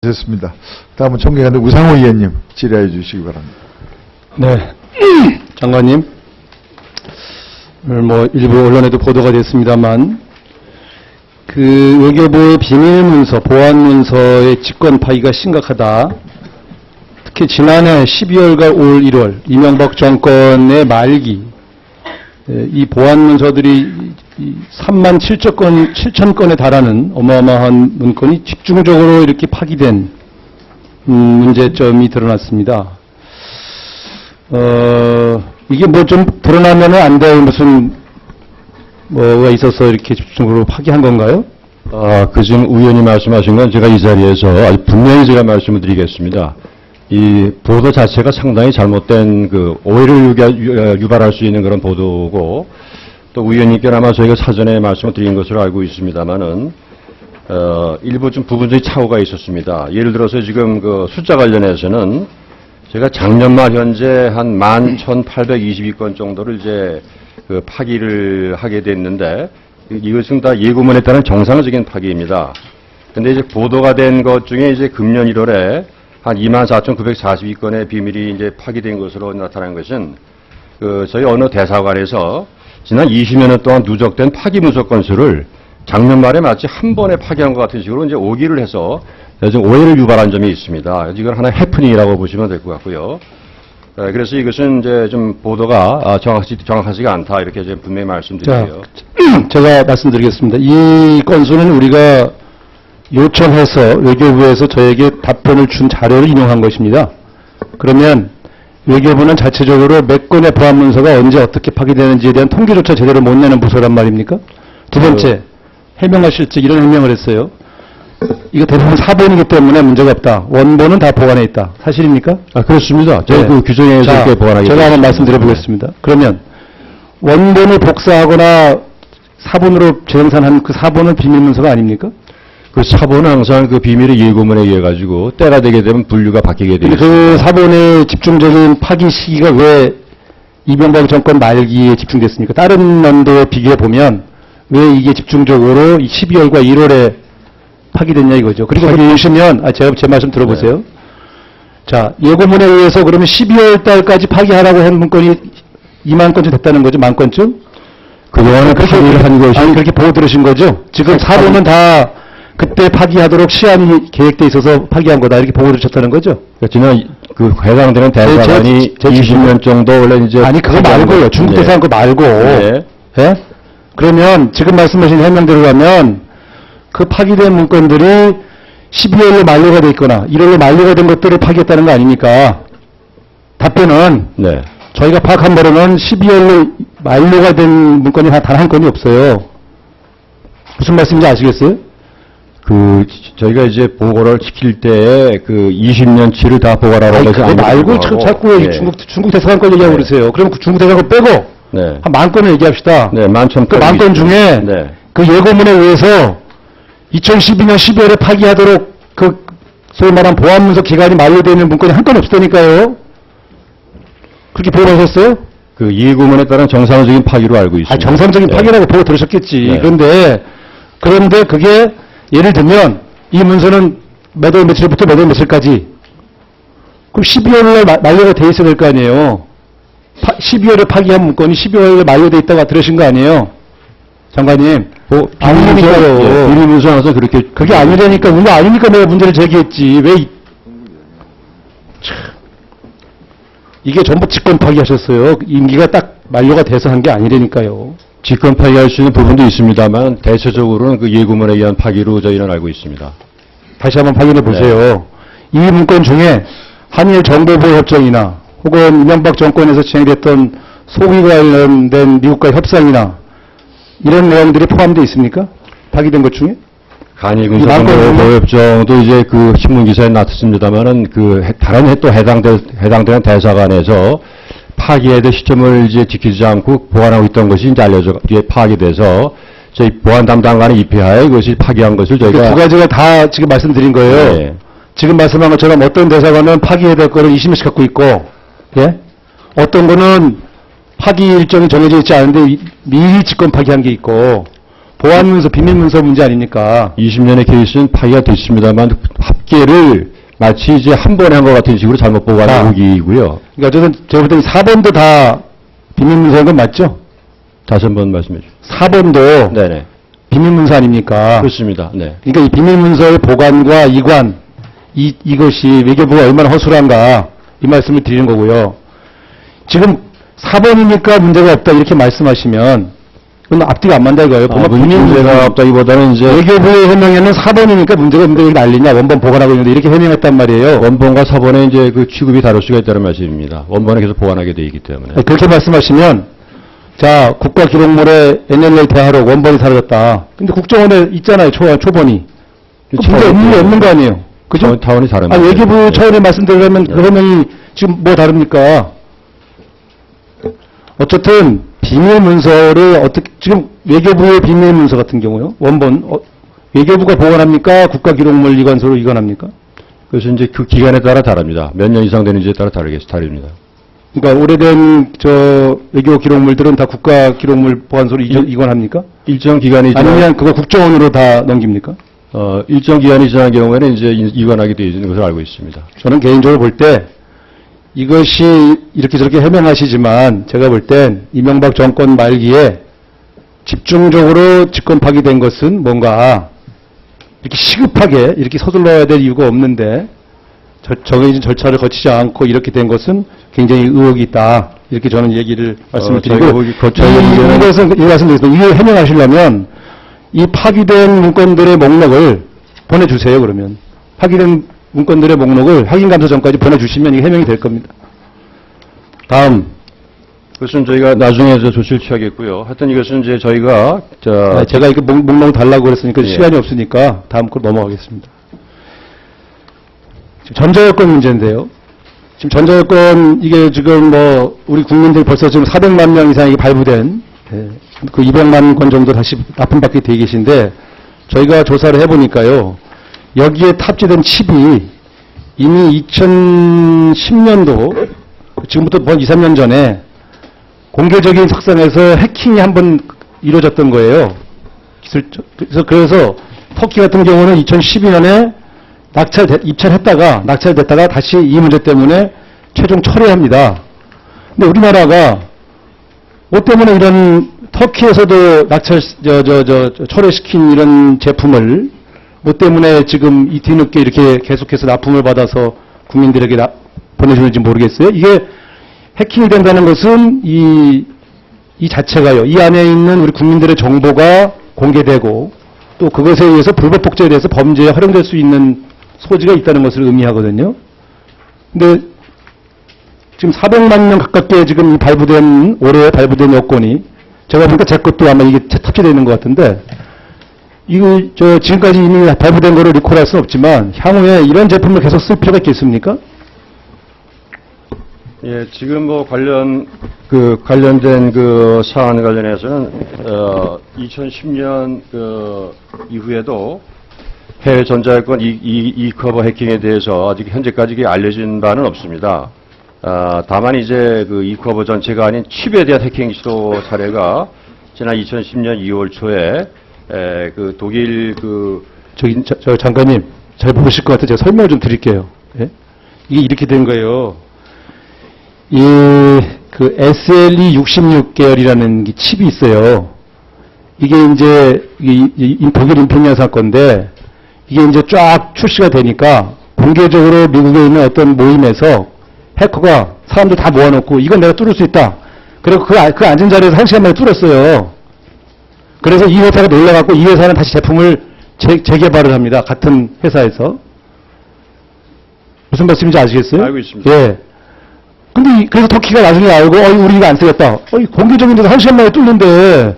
됐습니다. 다음은 총괄관의 우상호 의원님 질의해 주시기 바랍니다. 네, 장관님, 오늘 일부 언론에도 보도가 됐습니다만, 외교부의 비밀문서, 보안문서의 직권 파기가 심각하다. 특히 지난해 12월과 올 1월 이명박 정권의 말기, 이 보안문서들이 3만 7천 건에 달하는 어마어마한 문건이 집중적으로 이렇게 파기된 문제점이 드러났습니다. 이게 좀 드러나면 안 될 무슨 뭐가 있어서 이렇게 집중적으로 파기한 건가요? 지금 의원이 말씀하신 건 제가 이 자리에서 아주 분명히 제가 말씀을 드리겠습니다. 이 보도 자체가 상당히 잘못된 오해를 유발할 수 있는 그런 보도고, 또 의원님께나마 저희가 사전에 말씀을 드린 것으로 알고 있습니다만은, 일부 좀 부분적인 착오가 있었습니다. 예를 들어서 지금 숫자 관련해서는 제가 작년 말 현재 한 11,822건 정도를 이제 파기를 하게 됐는데, 이것은 다 예고문에 따른 정상적인 파기입니다. 근데 이제 보도가 된 것 중에 이제 금년 1월에 한 24,942건의 비밀이 이제 파기된 것으로 나타난 것은 저희 어느 대사관에서 지난 20여 년 동안 누적된 파기 문서 건수를 작년 말에 마치 한 번에 파기한 것 같은 식으로 이제 오기를 해서 좀 오해를 유발한 점이 있습니다. 이건 하나의 해프닝이라고 보시면 될 것 같고요. 그래서 이것은 이제 좀 보도가 정확하지가 않다, 이렇게 이제 분명히 말씀드리고요. 제가 말씀드리겠습니다. 이 건수는 우리가 요청해서 외교부에서 저에게 답변을 준 자료를 인용한 것입니다. 그러면 외교부는 자체적으로 몇 건의 보안문서가 언제 어떻게 파기되는지에 대한 통계조차 제대로 못 내는 부서란 말입니까? 두 번째, 해명하실 적 이런 해명을 했어요. 이거 대부분 사본이기 때문에 문제가 없다. 원본은 다 보관해 있다. 사실입니까? 그렇습니다. 저희 네. 규정에서 이렇게 보관하게 제가 한번 말씀드려 보겠습니다. 그러면 원본을 복사하거나 사본으로 재생산한 그 사본은 비밀문서가 아닙니까? 그 사본은 항상 비밀의 예고문에 의해 가지고 때가 되게 되면 분류가 바뀌게 되죠. 그 사본의 집중적인 파기 시기가 왜 이명박 정권 말기에 집중됐습니까? 다른 연도에 비교해 보면 왜 이게 집중적으로 12월과 1월에 파기됐냐 이거죠. 그리고 보시면 제가 제 말씀 들어보세요. 네. 자, 예고문에 의해서 그러면 12월 달까지 파기하라고 한 문건이 2만 건쯤 됐다는 거죠? 만 건쯤? 그동안은 파기를 한 것이 그렇게 보고 들으신 거죠? 지금 사본은 다 그때 파기하도록 시한이 계획돼 있어서 파기한 거다, 이렇게 보고 들으셨다는 거죠? 지난 해당되는 대사관이 20년 정도 원래 이제 그거 말고요. 중국 대사관 거 말고. 네. 예? 그러면 지금 말씀하신 해명대로 가면 그 파기된 문건들이 12월로 만료가 돼 있거나 1월로 만료가 된 것들을 파기했다는 거 아닙니까? 답변은 네. 저희가 파악한 바로는 12월로 만료가 된 문건이 단 한 건이 없어요. 무슨 말씀인지 아시겠어요? 저희가 이제 보고를 지킬 때에 20년치를 다 보고하라고 해서 그거 말고 자꾸 예. 중국 대사관 걸 얘기하고 그러세요. 그럼 그 중국 대사관 걸 빼고 네. 한 만 건을 얘기합시다. 네, 11,800. 그 만 건 중에 네. 그 예고문에 의해서 2012년 12월에 파기하도록 소위 말한 보안문서 기간이 만료되어 있는 문건이 한 건 없다니까요. 그렇게 보고하셨어요? 예고문에 따른 정상적인 파기로 알고 있습니다. 정상적인 네. 파기라고 보고 들으셨겠지. 네. 그런데 그게 예를 들면 이 문서는 몇 월 며칠부터 몇 월 며칠까지, 그럼 12월에 만료가 돼 있어야 될 거 아니에요. 12월에 파기한 문건이 12월에 만료돼 있다고 들으신 거 아니에요, 장관님? 아니니까요. 비밀문서 항상 그렇게. 그게 아니라니까, 그거 아니니까 내가 문제를 제기했지. 이게 전부 직권 파기하셨어요. 임기가 딱 만료가 돼서 한 게 아니라니까요. 직권 파기할 수 있는 부분도 있습니다만 대체적으로는 예고문에 의한 파기로 저희는 알고 있습니다. 다시 한번 확인해 보세요. 네. 이 문건 중에 한일 정보보호협정이나 혹은 이명박 정권에서 진행됐던 소위 관련된 미국과 협상이나 이런 내용들이 포함되어 있습니까? 파기된 것 중에? 한일 군사정보보호협정도 이제 신문 기사에 나왔습니다만은 다른 또 해당되는 대사관에서 파기에 대한 시점을 이제 지키지 않고 보관하고 있던 것이 이제 파기돼서 저희 보안 담당관의 입회하에 이것이 파기한 것을 저희가. 두 가지가 다 지금 말씀드린 거예요. 네. 지금 말씀한 것처럼 어떤 대사관은 파기해야 될 거를 20년씩 갖고 있고, 예? 어떤 거는 파기 일정이 정해져 있지 않은데 미리 직권 파기한 게 있고, 보안문서, 비밀문서 문제 아닙니까? 20년의 케이스는 파기가 됐습니다만 합계를 마치 이제 한 번에 한 것 같은 식으로 잘못 보고하는 의혹이고요. 그러니까 어쨌든 제가 볼 때는 4번도 다 비밀문서인 건 맞죠? 다시 한번 말씀해 주십시오. 4번도 네네. 비밀문서 아닙니까? 그렇습니다. 네. 그러니까 이 비밀문서의 보관과 이관, 이것이 외교부가 얼마나 허술한가 이 말씀을 드리는 거고요. 지금 4번이니까 문제가 없다 이렇게 말씀하시면 그건 앞뒤가 안 맞다 이거예요. 문제가 없다기보다는 이제 외교부의 해명에는 4번이니까 문제가 없는데 왜 난리냐. 원본 보관하고 있는데 이렇게 해명했단 말이에요. 원본과 사본의 이제 그 취급이 다를 수가 있다는 말씀입니다. 원본은 계속 보완하게 되어 있기 때문에. 그렇게 말씀하시면 자 국가기록물에 NLA 대하록 원본이 사라졌다. 근데 국정원에 있잖아요. 초본이. 문제 없는 거 아니에요. 그죠? 타원이 다릅니다. 외교부 차원에 말씀드리려면 그 해명이 지금 뭐 다릅니까? 어쨌든 비밀문서를 어떻게 지금 외교부의 비밀문서 같은 경우요. 원본 외교부가 보관합니까? 국가기록물 이관소로 이관합니까? 그래서 이제 그 기간에 따라 다릅니다. 몇 년 이상 되는지에 따라 다릅니다. 그러니까 오래된 외교 기록물들은 다 국가기록물 보관소로 이관합니까? 일정 기간이 아니면 그거 국정원으로 다 넘깁니까? 일정 기간이 지난 경우에는 이제 이관하게 되어 있는 것을 알고 있습니다. 저는 개인적으로 볼 때 이것이 이렇게 저렇게 해명하시지만 제가 볼 땐 이명박 정권 말기에 집중적으로 집권 파기된 것은 뭔가 이렇게 시급하게 이렇게 서둘러야 될 이유가 없는데 정해진 절차를 거치지 않고 이렇게 된 것은 굉장히 의혹이 있다. 이렇게 저는 얘기를 말씀을 드리고 이것은 이 말씀드리겠습니다. 이걸 해명하시려면 이 파기된 문건들의 목록을 보내주세요. 그러면 파기된 문건들의 목록을 확인감사 전까지 보내주시면 이게 해명이 될 겁니다. 다음. 그것은 저희가 나중에 조치를 취하겠고요. 하여튼 이것은 이제 저희가 제가 이렇게 목록 달라고 그랬으니까 시간이 없으니까 다음 걸 넘어가겠습니다. 지금 전자여권 문제인데요. 지금 전자여권 이게 지금 뭐 우리 국민들이 벌써 지금 400만 명 이상이 발부된 그 200만 건 정도 다시 납품받게 돼 계신데 저희가 조사를 해보니까요. 여기에 탑재된 칩이 이미 2010년도 지금부터 뭐 2, 3년 전에 공개적인 석상에서 해킹이 한번 이루어졌던 거예요. 그래서 터키 같은 경우는 2012년에 낙찰됐다가 다시 이 문제 때문에 최종 철회합니다. 근데 우리나라가 뭐 때문에 이런 터키에서도 철회시킨 이런 제품을 뭐 때문에 지금 이 뒤늦게 이렇게 계속해서 납품을 받아서 국민들에게 보내주는지 모르겠어요. 이게 해킹이 된다는 것은 이 자체가요. 이 안에 있는 우리 국민들의 정보가 공개되고 또 그것에 의해서 불법 복제에 대해서 범죄에 활용될 수 있는 소지가 있다는 것을 의미하거든요. 근데 지금 400만 명 가깝게 지금 올해 발부된 여권이 제가 보니까 제 것도 아마 이게 탑재되어 있는 것 같은데 이거 지금까지 이미 발부된 거를 리콜할 수는 없지만 향후에 이런 제품을 계속 쓸 필요가 있겠습니까? 예, 지금 뭐 관련된 그 사안 관련해서는 2010년 이후에도 해외 전자여권 이커버 해킹에 대해서 아직 현재까지 알려진 바는 없습니다. 다만 이제 그 이커버 전체가 아닌 칩에 대한 해킹 시도 사례가 지난 2010년 2월 초에 그 독일 장관님 잘 보실 것 같아요. 제가 설명을 좀 드릴게요. 예? 이게 이렇게 된 거예요. 그 SLE 66계열이라는 칩이 있어요. 이게 이제 독일 인피니언사 건데 이게 이제 쫙 출시가 되니까 공개적으로 미국에 있는 어떤 모임에서 해커가 사람들 다 모아놓고 이건 내가 뚫을 수 있다. 그리고 그 앉은 자리에서 1시간 만에 뚫었어요. 그래서 이 회사가 놀라갖고 이 회사는 다시 제품을 재개발을 합니다. 같은 회사에서. 무슨 말씀인지 아시겠어요? 알고 있습니다. 예. 근데 그래서 터키가 나중에 알고 우리 이거 안 쓰겠다. 공개적인 데서 1시간 만에 뚫는데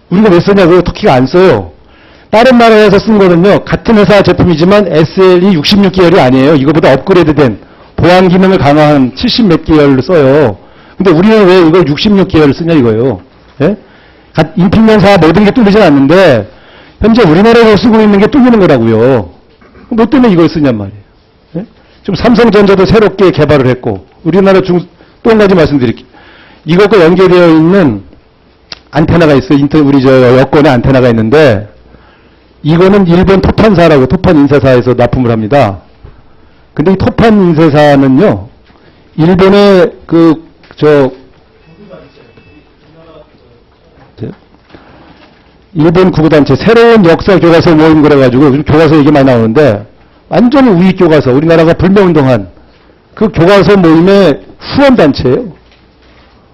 우리가 왜 쓰냐고요? 터키가 안 써요. 다른 나라에서 쓴 거는요. 같은 회사 제품이지만 SLE 66계열이 아니에요. 이거보다 업그레이드된 보안 기능을 강화한 70몇 계열을 써요. 근데 우리는 왜 이걸 66계열을 쓰냐 이거예요. 예? 인피니언사 모든 게 뚫리진 않는데 현재 우리나라에서 쓰고 있는 게 뚫리는 거라고요. 뭐 때문에 이걸 쓰냔 말이에요. 예? 지금 삼성전자도 새롭게 개발을 했고 우리나라 또 한 가지 말씀드릴게요. 이것과 연계되어 있는 안테나가 있어요. 우리 여권에 안테나가 있는데, 이거는 일본 토판사라고 토판 인쇄사에서 납품을 합니다. 근데 이 토판 인쇄사는요, 일본의 일본 구구단체 새로운 역사 교과서 모임 그래가지고 요즘 교과서 얘기 많이 나오는데 완전히 우익 교과서, 우리나라가 불매운동한 그 교과서 모임의 후원단체예요.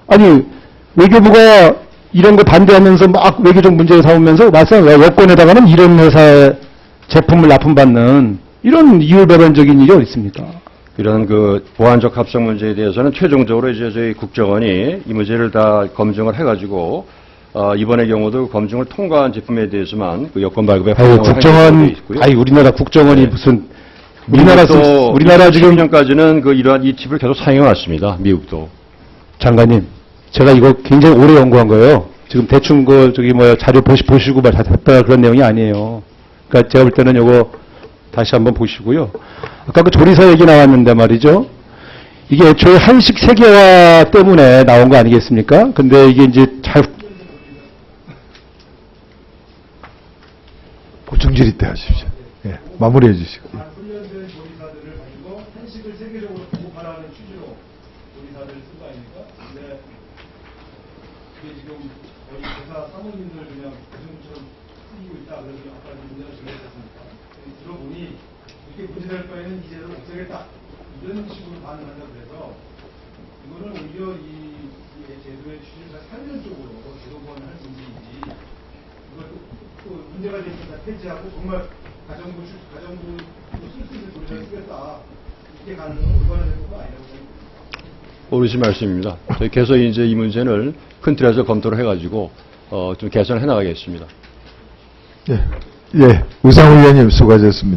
아니 외교부가 이런 거 반대하면서 막 외교적 문제를 삼으면서 막상 여권에다가는 이런 회사의 제품을 납품받는 이런 이율배반적인 일이 어디 있습니까? 이런 그 보안적 합성 문제에 대해서는 최종적으로 이제 저희 국정원이 이 문제를 다 검증을 해가지고 이번의 경우도 검증을 통과한 제품에 대해서만 그 여권 발급에 아유, 국정원, 우리나라 국정원이 네. 무슨 우리나라 지금 2020년까지는 그 이러한 이 칩을 계속 사용해 왔습니다. 미국도. 장관님, 제가 이거 굉장히 오래 연구한 거예요. 지금 대충 자료 보시고 다 답변할 그런 내용이 아니에요. 그러니까 제가 볼 때는 이거 다시 한번 보시고요. 아까 그 조리사 얘기 나왔는데 말이죠. 이게 애초에 한식 세계화 때문에 나온 거 아니겠습니까? 근데 이게 이제 보충질의 때 하십시오. 예, 마무리해 주시고. 훈련된 조리사들을 가지고 한식을 세계적으로 보급하라는 취지로 조리사들을 쓴 거 아닙니까? 근데 그게 지금 저희 회사 사모님들 그냥 요즘처럼 쓰이고 있다 그래서 아까 문제를 제기했습니까? 들어보니 이렇게 문제될 바에는 이 제도를 없애겠다 이런 식으로 반응한다 그래서 이거는 오히려 이 제도의 취지를 살리는 쪽으로 제도 보완을 할 문제이지 또 문제가 되니까 폐지하고 정말 가정부 쓸 수 있는 조리사를 쓰겠다. 이게 가는 건 올바른 제도가 아니라고 생각합니다. 옳으신 말씀입니다. 저희 계속 이제 이 문제는 큰 틀에서 검토를 해가지고 좀 개선해 나가겠습니다. 예, 우상호 의원님 수고하셨습니다.